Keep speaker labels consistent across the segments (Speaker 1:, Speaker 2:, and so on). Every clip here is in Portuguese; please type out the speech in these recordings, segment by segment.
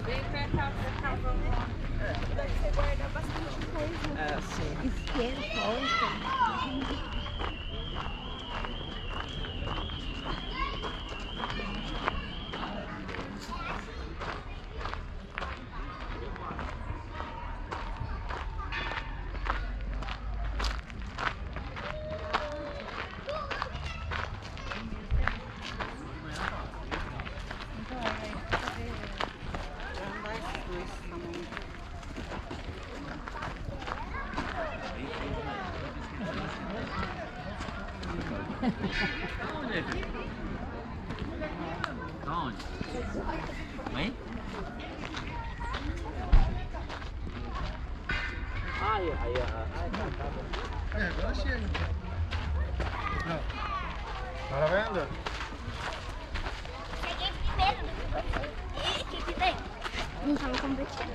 Speaker 1: Vem pra cá, vamos lá. Dá pra você guardar bastante coisa.
Speaker 2: É, sim.
Speaker 1: Isqueiro, porta.
Speaker 3: Aonde? Vem?
Speaker 2: Aí, tá.
Speaker 4: É, agora chega. Não. Agora vai andando.
Speaker 5: Cheguei primeiro do que você. E que tem? Não estava competindo.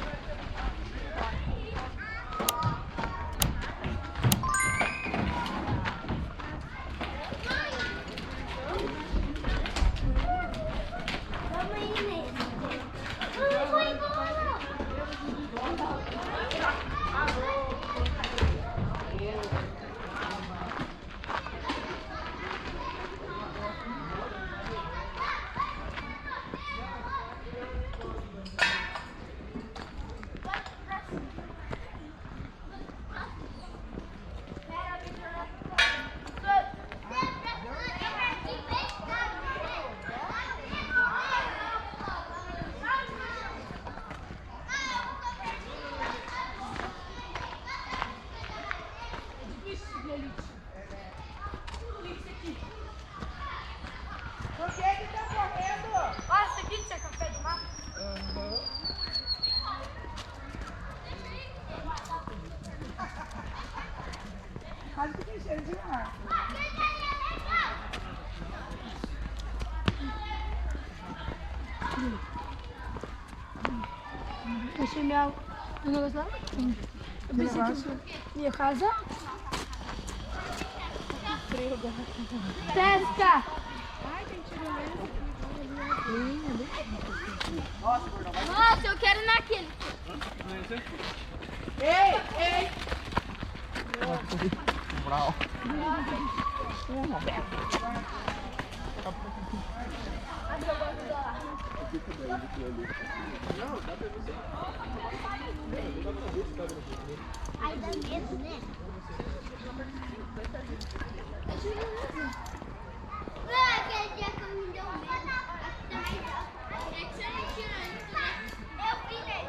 Speaker 1: Quase que tem cheiro de ar.
Speaker 5: Deixa meu negócio lá. Eu pensei que ia casar. Pesca! Nossa, eu quero naquele.
Speaker 1: Ei!
Speaker 4: Brau.
Speaker 5: Aí dá medo, né? Aquele dia que eu me deu medo. É que você não tira isso, né? Eu pirei.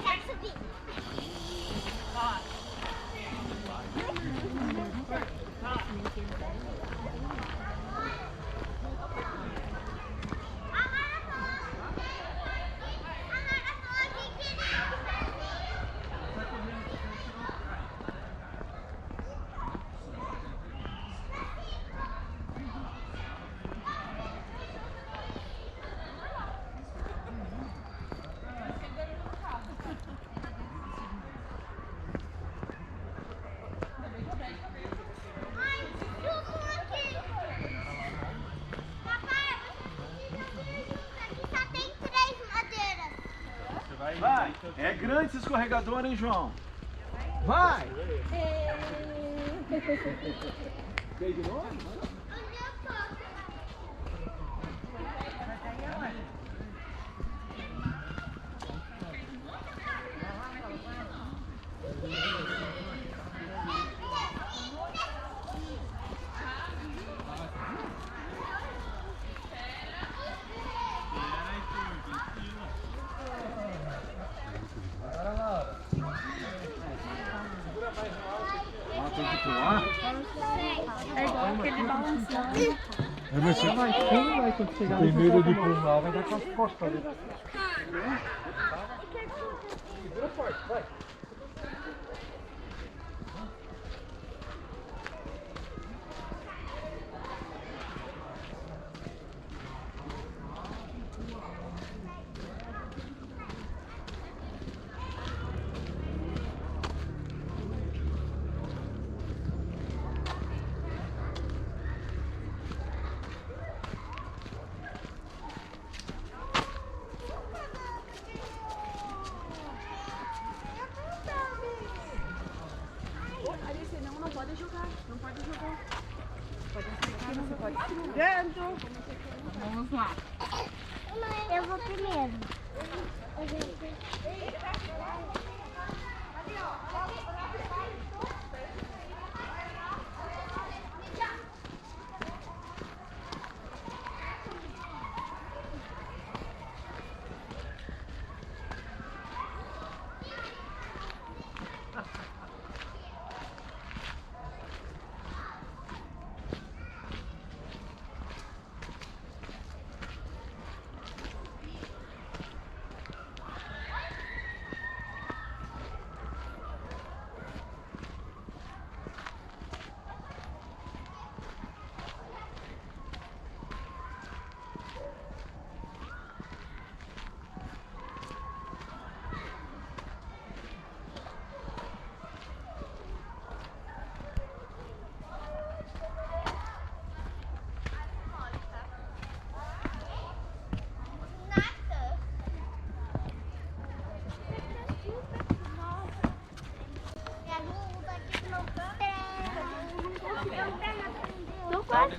Speaker 5: Quero subir.
Speaker 4: Vai. É grande esse escorregador, hein, João? Vai. Veio de novo? Tem que pular?
Speaker 1: É igual aquele balançando.
Speaker 4: É, mas você vai quando chegar. Tem medo de pular, vai dar com as costas ali. Segura forte, vai.
Speaker 1: pode jogar, não pode jogar. Pode acertar, você pode. Dentro. Vamos lá.
Speaker 5: Eu vou primeiro.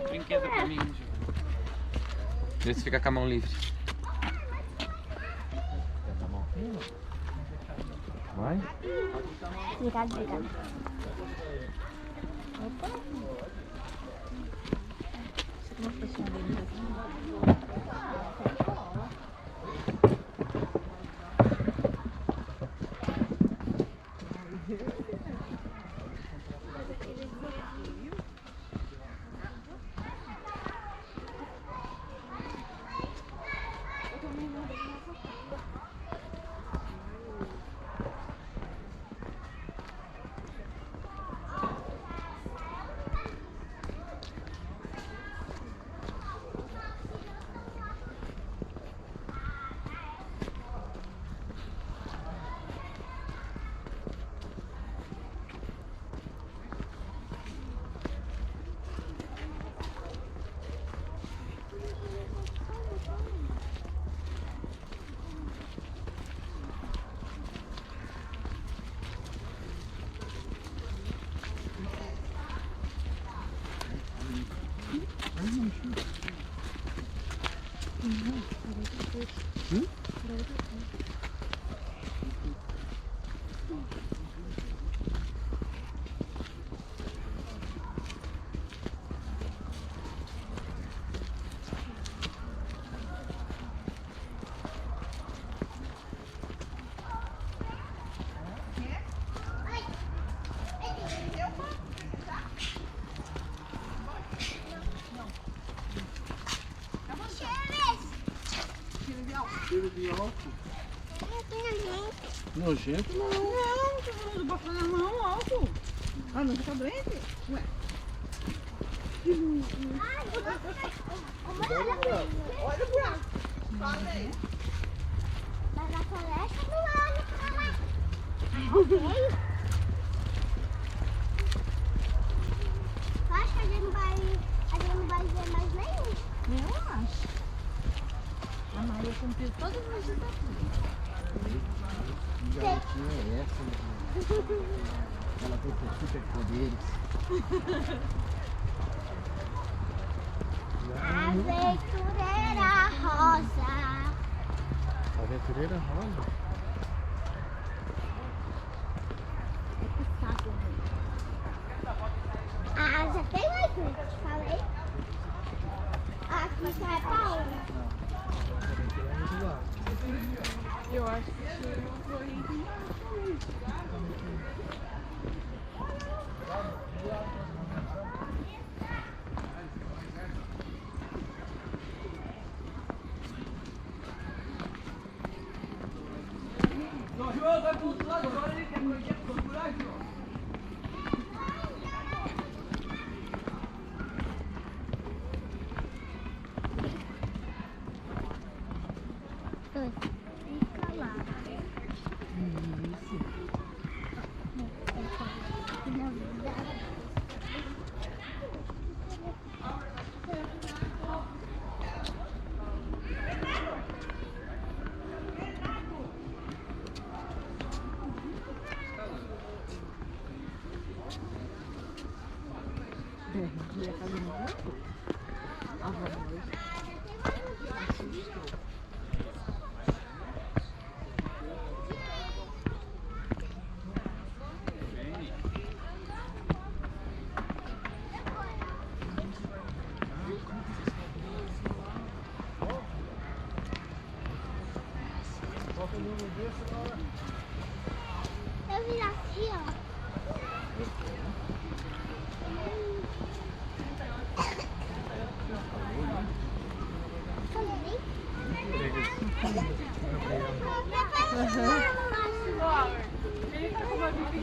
Speaker 3: Brinquedo pra mim.
Speaker 2: Vê se fica com a mão livre. Vai?
Speaker 5: Obrigado, obrigado. Opa.
Speaker 4: Cheiro de álcool. Nojento não.
Speaker 1: Não, não bota na mão álcool. Ah, não fica doente? Ué. Olha o buraco. Falei.
Speaker 5: Mas a coleta não é, ok? Eu acho que a gente não vai ver mais nenhum.
Speaker 1: Eu acho. A Maria cumpriu todas as desafios.
Speaker 4: Que garotinha é essa, meu Deus? Ela tem superpoderes.
Speaker 5: Aventureira rosa.
Speaker 4: Aventureira rosa?
Speaker 5: A asa tem mais um, te falei. Aqui sai pra onde?
Speaker 1: Eu acho que não foi.
Speaker 6: João, vai pro outro lado agora, ele quer procurar, João.
Speaker 5: Fica lá.
Speaker 1: Isso.
Speaker 5: Eu vim aqui, ó.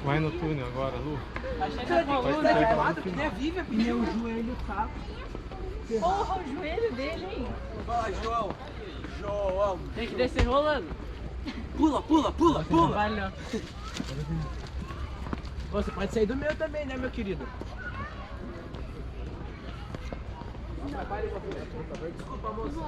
Speaker 7: Vai no túnel agora, Lu.
Speaker 6: Achei que a coluna é lado que nem vive, meu joelho tá. Porra, o joelho dele, hein?
Speaker 4: Vai, João. João.
Speaker 6: Tem que descer rolando. Pula, pula, pula, pula. Vai, não. Você pode sair do meu também, né, meu querido? Desculpa, moço.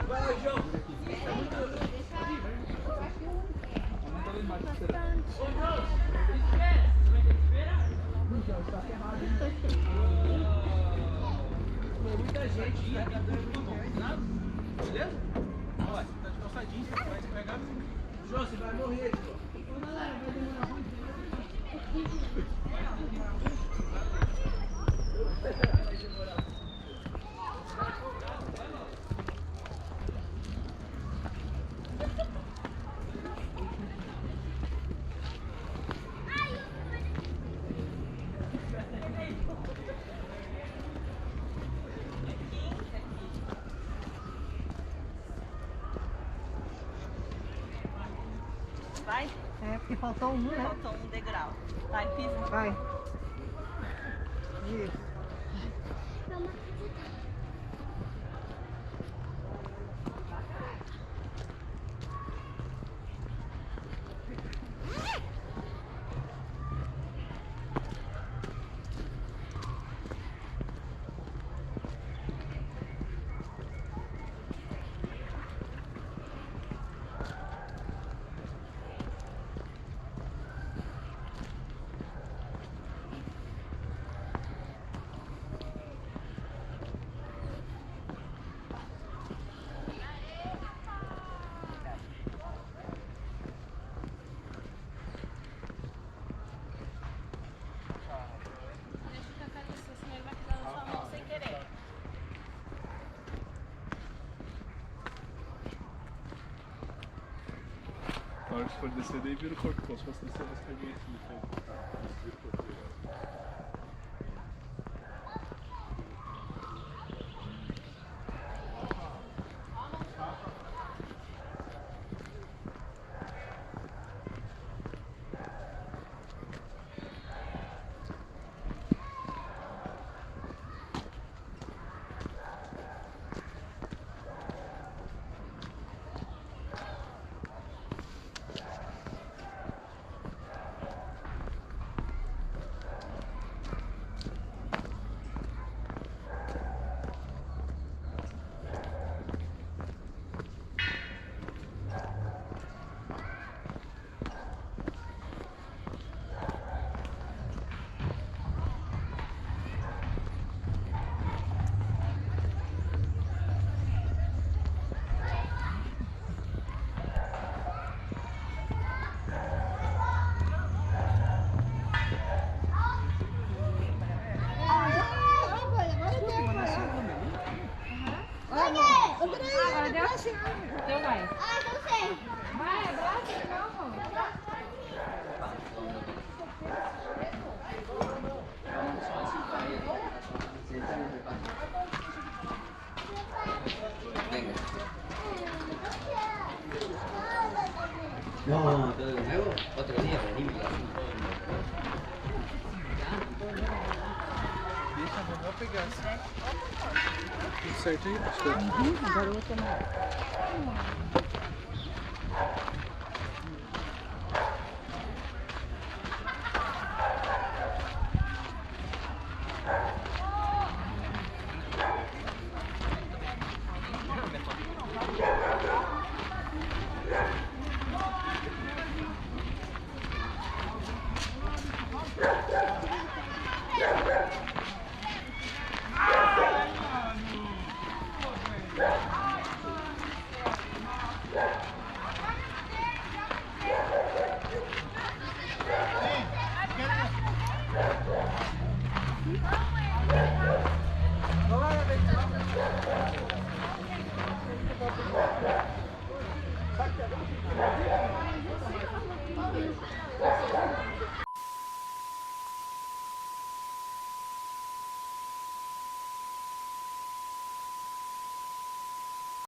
Speaker 6: Vai, João. Muita gente, beleza? Olha, tá de calçadinho, você vai escorregar. João, você vai morrer, João.
Speaker 8: Vai?
Speaker 9: É, porque faltou um, né?
Speaker 8: Faltou um degrau. Vai, pisa.
Speaker 9: Vai. Isso.
Speaker 7: Na hora que for descer, daí vira o corpo, como se fosse descer nas cabeças. Vira o corpo. pegar. Tudo certo aí, pastor?
Speaker 6: Agora o outro não.